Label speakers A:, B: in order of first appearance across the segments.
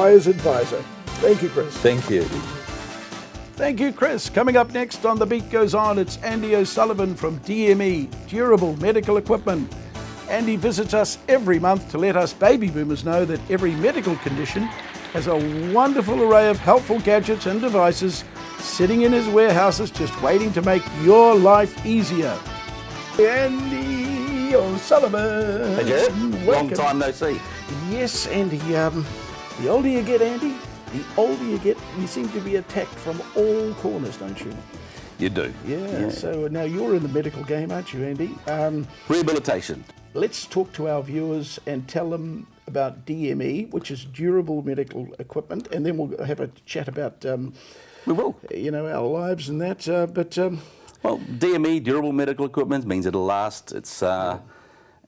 A: buyer's advisor. Thank you, Chris.
B: Thank you.
A: Thank you, Chris. Coming up next on The Beat Goes On, it's Andy O'Sullivan from DME, Durable Medical Equipment. Andy visits us every month to let us baby boomers know that every medical condition has a wonderful array of helpful gadgets and devices sitting in his warehouses just waiting to make your life easier. Andy O'Sullivan.
C: Hey, Jared. Long time no see.
A: Yes, Andy. The older you get, Andy, the older you get, you seem to be attacked from all corners, don't you?
C: You do.
A: Yeah. So now you're in the medical game, aren't you, Andy?
C: Rehabilitation.
A: Let's talk to our viewers and tell them about DME, which is Durable Medical Equipment, and then we'll have a chat about
C: We will.
A: our lives and that.
C: Well, DME, Durable Medical Equipment, means it'll last. It's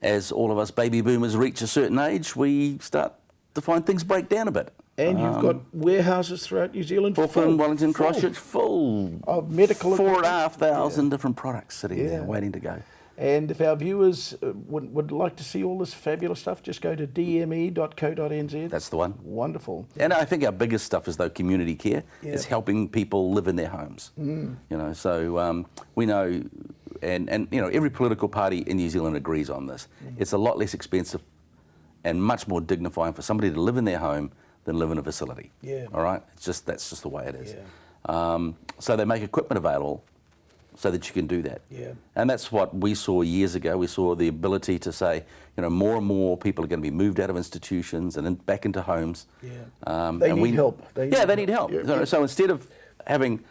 C: as all of us baby boomers reach a certain age, we start to find things break down a bit.
A: And you've got warehouses throughout New Zealand.
C: Auckland, Wellington, Christchurch, full
A: of medical
C: 4,500 different products sitting there waiting to go.
A: And if our viewers would like to see all this fabulous stuff, just go to dme.co.nz.
C: That's the one.
A: Wonderful.
C: And I think our biggest stuff is, though, community care. It's helping people live in their homes. So we know, and every political party in New Zealand agrees on this. It's a lot less expensive and much more dignifying for somebody to live in their home than live in a facility.
A: Yeah.
C: All right? That's just the way it is. Yeah. So they make equipment available so that you can do that.
A: Yeah.
C: And that's what we saw years ago. We saw the ability to say, more and more people are going to be moved out of institutions and back into homes.
A: Yeah. They need help. They
C: need help.
A: Yeah.
C: So instead of having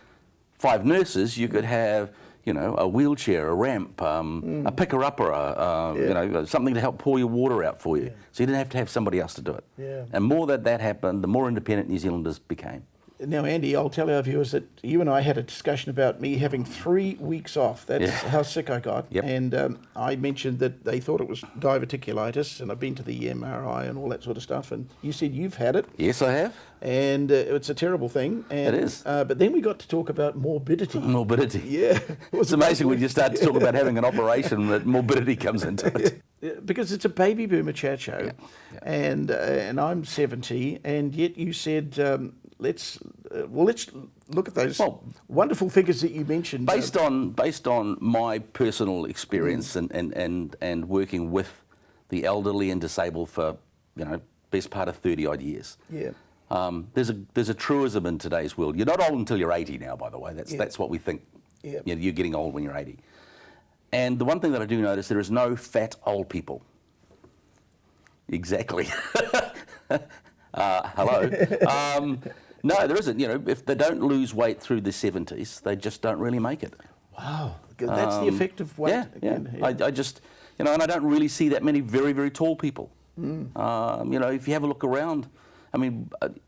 C: 5 nurses, you could have, a wheelchair, a ramp, a picker-upper, something to help pour your water out for you.
A: Yeah.
C: So you didn't have to have somebody else to do it.
A: Yeah.
C: And more that happened, the more independent New Zealanders became.
A: Now, Andy, I'll tell our viewers that you and I had a discussion about me having 3 weeks off. That's how sick I got.
C: Yep.
A: And I mentioned that they thought it was diverticulitis, and I've been to the MRI and all that sort of stuff. And you said you've had it.
C: Yes, I have.
A: And it's a terrible thing. And,
C: it is.
A: But then we got to talk about morbidity.
C: Morbidity.
A: Yeah.
C: It's amazing when you start to talk about having an operation that morbidity comes into it.
A: Because it's a baby boomer chat show.
C: Yeah.
A: And I'm 70, and yet you said... Let's look at those wonderful figures that you mentioned.
C: Based on my personal experience and working with the elderly and disabled for best part of 30 odd years.
A: Yeah.
C: There's a truism in today's world. You're not old until you're 80 now, by the way. That's what we think.
A: Yeah.
C: You're getting old when you're 80. And the one thing that I do notice, there is no fat old people. Exactly. Hello. No, there isn't. If they don't lose weight through the 70s, they just don't really make it.
A: Wow, that's the effect of weight.
C: Yeah. I just, and I don't really see that many very, very tall people. If you have a look around,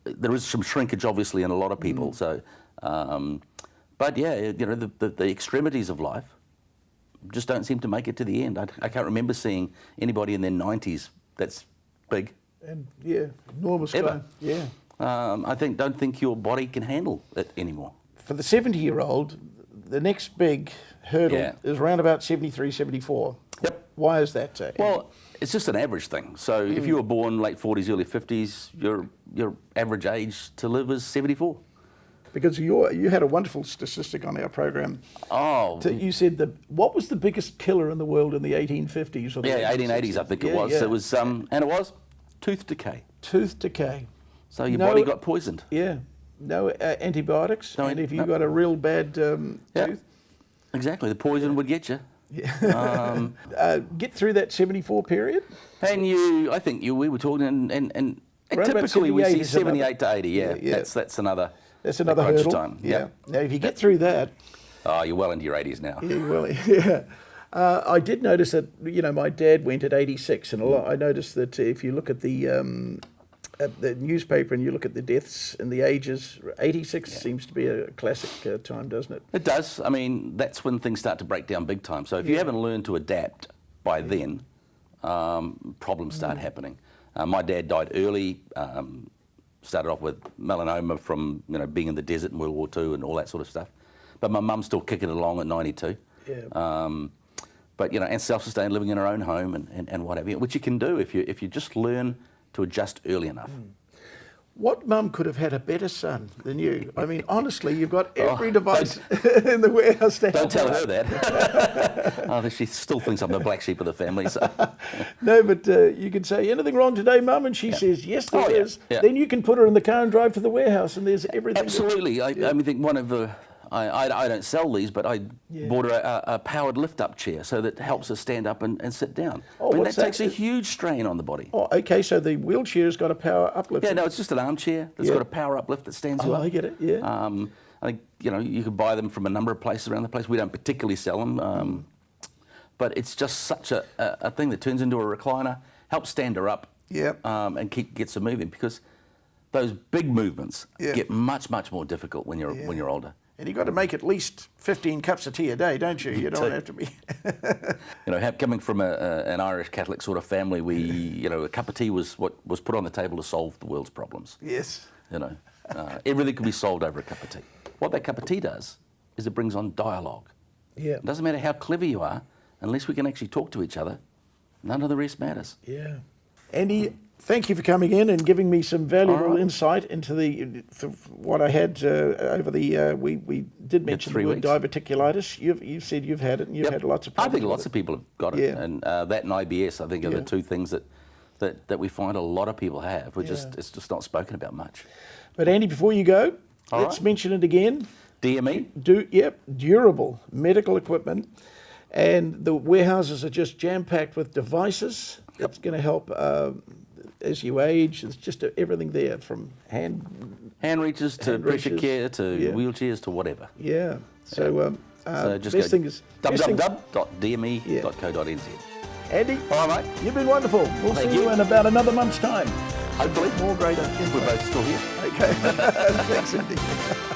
C: there is some shrinkage, obviously, in a lot of people. So, but yeah, the extremities of life just don't seem to make it to the end. I can't remember seeing anybody in their 90s that's big.
A: And enormous
C: Ever.
A: guy. Yeah.
C: Don't think your body can handle it anymore.
A: For the 70-year-old, the next big hurdle is around about 73, 74.
C: Yep.
A: Why is that?
C: Well, it's just an average thing. So if you were born late 40s, early 50s, your average age to live is 74.
A: Because you had a wonderful statistic on our program.
C: Oh.
A: You said what was the biggest killer in the world in the 1850s? Or the
C: 1880s, I think it was.
A: Yeah.
C: It was, and it was tooth decay.
A: Tooth decay.
C: So your body got poisoned.
A: Yeah. No antibiotics.
C: No,
A: and if you got a real bad tooth.
C: Exactly. The poison would get you.
A: Yeah. Get through that 74 period.
C: And we were talking, and typically we see 78 to 80. Yeah. That's another.
A: That's another hurdle.
C: Time.
A: Yeah. Now, if you get through that.
C: Oh, you're well into your 80s now.
A: Yeah. I did notice that my dad went at 86, and I noticed that if you look at the newspaper and you look at the deaths and the ages, 86 seems to be a classic time, doesn't it?
C: It does. That's when things start to break down big time. So if you haven't learned to adapt by then, problems start happening. My dad died early. Started off with melanoma from being in the desert in World War II and all that sort of stuff. But my mum's still kicking it along at 92.
A: Yeah.
C: But and self-sustained, living in her own home and what have you, which you can do if you just learn to adjust early enough.
A: What mum could have had a better son than you? I mean, honestly, you've got every
C: Oh,
A: device in the warehouse to
C: Don't
A: help
C: tell
A: her.
C: her that. Oh, she still thinks I'm the black sheep of the family. So.
A: No, but you can say, anything wrong today, mum? And she says, yes, there
C: Oh, yeah,
A: is.
C: yeah.
A: Then you can put her in the car and drive to the warehouse, and there's everything.
C: Absolutely. I think one of the, I don't sell these, but I bought her a powered lift-up chair so that helps her stand up and sit down.
A: Oh,
C: I mean,
A: what's
C: that
A: that?
C: takes a huge strain on the body.
A: Oh, okay, so the wheelchair's got a power uplift.
C: Yeah, no, it's just an armchair that's
A: Yeah.
C: got a power uplift that stands you
A: Oh,
C: up.
A: I get it, yeah.
C: I think, you could buy them from a number of places around the place. We don't particularly sell them, but it's just such a thing that turns into a recliner, helps stand her up,
A: Yep.
C: and gets her moving, because those big movements
A: Yeah.
C: get much, much more difficult when you're older.
A: And you've got to make at least 15 cups of tea a day, don't you? You don't have to be...
C: Coming from an Irish Catholic sort of family, a cup of tea was what was put on the table to solve the world's problems.
A: Yes.
C: Everything could be solved over a cup of tea. What that cup of tea does is it brings on dialogue.
A: Yeah.
C: It doesn't matter how clever you are, unless we can actually talk to each other, none of the rest matters.
A: Yeah. Andy, thank you for coming in and giving me some valuable
C: All right.
A: insight into what I had over the... we did mention the
C: 3
A: word
C: weeks.
A: diverticulitis. You've said you've had it and you've
C: Yep.
A: had lots of
C: I
A: problems
C: think
A: with
C: lots
A: it.
C: of people have got it,
A: Yeah.
C: and that and IBS, I think, are
A: Yeah.
C: the two things that we find a lot of people have.
A: Yeah.
C: It's just not spoken about much.
A: But Andy, before you go,
C: All
A: let's
C: right.
A: mention it again.
C: DME.
A: Durable medical equipment, and the warehouses are just jam-packed with devices. It's going to help as you age. It's just everything there, from hand
C: Hand-reaches to
A: Hand
C: pressure
A: reaches,
C: care to
A: yeah.
C: wheelchairs to whatever.
A: Yeah. So,
C: So just
A: best
C: go
A: thing is best thing-
C: www.dme.co.nz.
A: Andy,
C: All right, mate.
A: you've been wonderful. We'll
C: Thank
A: see you
C: you.
A: in about another month's time.
C: Hopefully.
A: More greater.
C: We're both still here.
A: Okay. Thanks, Andy.